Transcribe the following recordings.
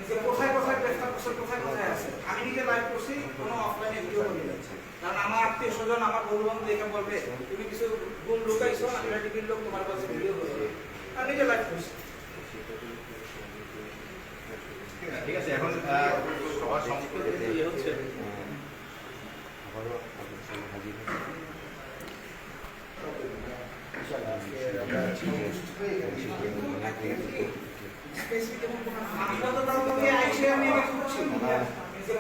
যে কোথায় কোথায় গ্রেফতার করছে, কোথায় কোথায় আছে। আমি নিজে লাইভ করছি, কোনো অফলাইনে ভিডিও করি না। কারণ আমার আত্মীয় স্বজন, আমার বন্ধু বান্ধব দেখে বলবে তুমি কিছু গুণ লুকাইছো, আমি টিভির লোক তোমার কাছে ভিডিও করবে। আমি নিজে লাইভ করছি। ঠিক আছে, এখন সবার সংস্কৃতি হচ্ছে আবারও আপনার সামনে হাজির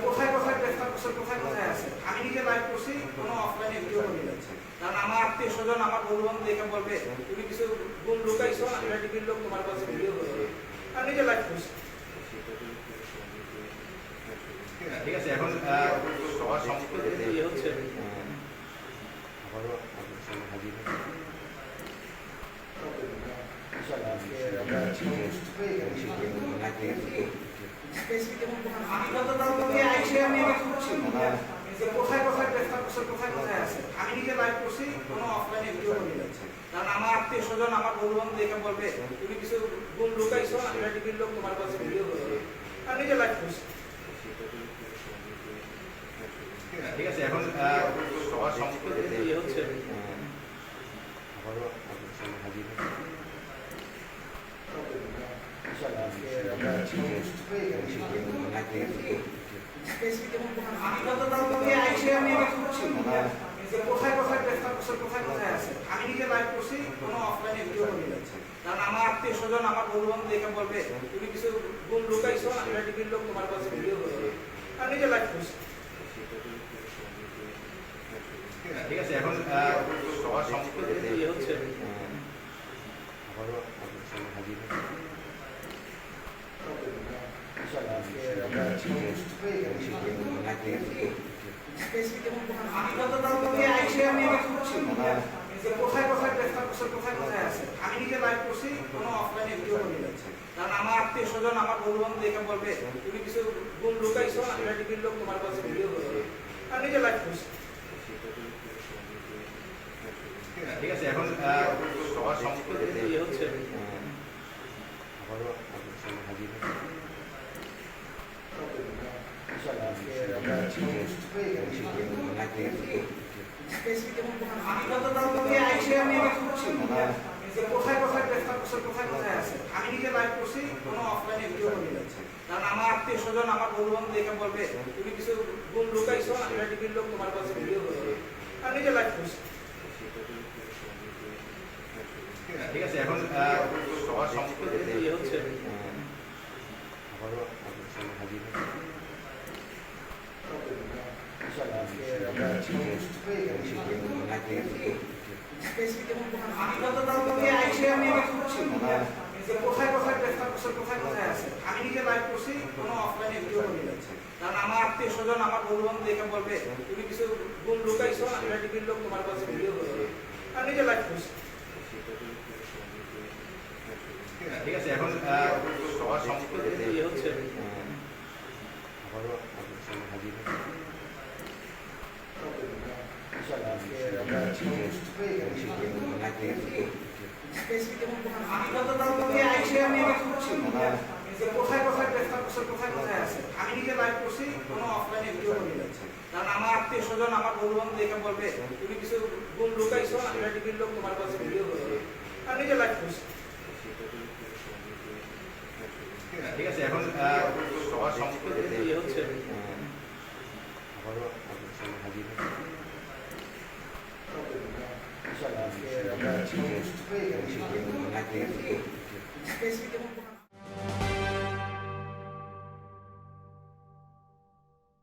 কোথায় কোথায় গ্রেফতার করছে, কোথায় কোথায় আছে। আমি নিজে লাইভ করছি, কোনো অফলাইনে ভিডিও করি না। কারণ আমার আত্মীয় স্বজন, আমার বন্ধু বান্ধব দেখে বলবে তুমি কিছু গুণ লুকাইছো, আমি টিভির লোক তোমার কাছে ভিডিও করবে। আমি নিজে লাইভ করছি। ঠিক আছে, এখন সবার সংস্কৃতি হচ্ছে আবারও আপনার সামনে হাজির আমি গতকালকে আইসে আমি খুঁজছি যে কোথায় কোথায় গ্রেফতার করছে, কোথায় কোথায় আছে। আমি নিজে লাইভ করছি, কোনো অফলাইনে ভিডিও করি না। কারণ আমার আত্মীয় স্বজন, আমার বন্ধু বান্ধব দেখে বলবে তুমি কিছু গুণ লুকাইছো, আমি টিভির লোক তোমার কাছে ভিডিও করবে। আমি নিজে লাইভ করছি। ঠিক আছে, এখন সবার সংস্কৃতি হচ্ছে আবারও আপনার সামনে হাজির আমি গতকালকে আইসে আমি খুঁজছি যে কোথায় কোথায় গ্রেফতার করছে, কোথায় কোথায় আছে। আমি নিজে লাইভ করছি, কোনো অফলাইনে ভিডিও করি না। কারণ আমার আত্মীয় স্বজন, আমার বন্ধু বান্ধব দেখে বলবে তুমি কিছু গুণ লুকাইছো, আমি টিভির লোক তোমার কাছে ভিডিও করবে। আমি নিজে লাইভ করছি। ঠিক আছে, এখন সবার সংস্কৃতি হচ্ছে আবারও আপনার সামনে হাজির আমি গতকালকে আইসে আমি খুঁজছি যে কোথায় কোথায় গ্রেফতার করছে, কোথায় কোথায় আছে। আমি নিজে লাইভ করছি, কোনো অফলাইনে ভিডিও করি না। কারণ আমার আত্মীয় স্বজন, আমার বন্ধু বান্ধব দেখে বলবে তুমি কিছু গুণ লুকাইছো, আমি টিভির লোক তোমার কাছে ভিডিও করবে। আমি নিজে লাইভ করছি। ঠিক আছে, এখন সবার সংস্কৃতি হচ্ছে আবারও আপনার সামনে হাজির আমি গতকালকে আইসে আমি খুঁজছি যে কোথায় কোথায় গ্রেফতার করছে, কোথায় কোথায় আছে। আমি নিজে লাইভ করছি, কোনো অফলাইনে ভিডিও করি না। কারণ আমার আত্মীয় স্বজন, আমার বন্ধু বান্ধব দেখে বলবে তুমি কিছু গুণ লুকাইছো, আমি টিভির লোক তোমার কাছে ভিডিও করবে। আমি নিজে লাইভ করছি। ঠিক আছে, এখন সবার সংস্কৃতি হচ্ছে আবারও আপনার সামনে হাজির আমি গতকালকে আইসে আমি খুঁজছি যে কোথায় কোথায় গ্রেফতার করছে, কোথায় কোথায় আছে। আমি নিজে লাইভ করছি, কোনো অফলাইনে ভিডিও করি না। কারণ আমার আত্মীয় স্বজন, আমার বন্ধু বান্ধব দেখে বলবে তুমি কিছু গুণ লুকাইছো, আমি টিভির লোক তোমার কাছে ভিডিও করবে। আমি নিজে লাইভ করছি। ঠিক আছে, এখন সবার সংস্কৃতি হচ্ছে আবারও আপনার সামনে হাজির আমি গতকালকে আইসে আমি খুঁজছি যে কোথায় কোথায় গ্রেফতার করছে, কোথায় কোথায় আছে। আমি নিজে লাইভ করছি, কোনো অফলাইনে ভিডিও করি না। কারণ আমার আত্মীয় স্বজন, আমার বন্ধু বান্ধব দেখে বলবে তুমি কিছু গুণ লুকাইছো, আমি টিভির লোক তোমার কাছে ভিডিও করবে। আমি নিজে লাইভ করছি। ঠিক আছে, এখন সবার সংস্কৃতি হচ্ছে আবারও আপনার সামনে হাজির আমি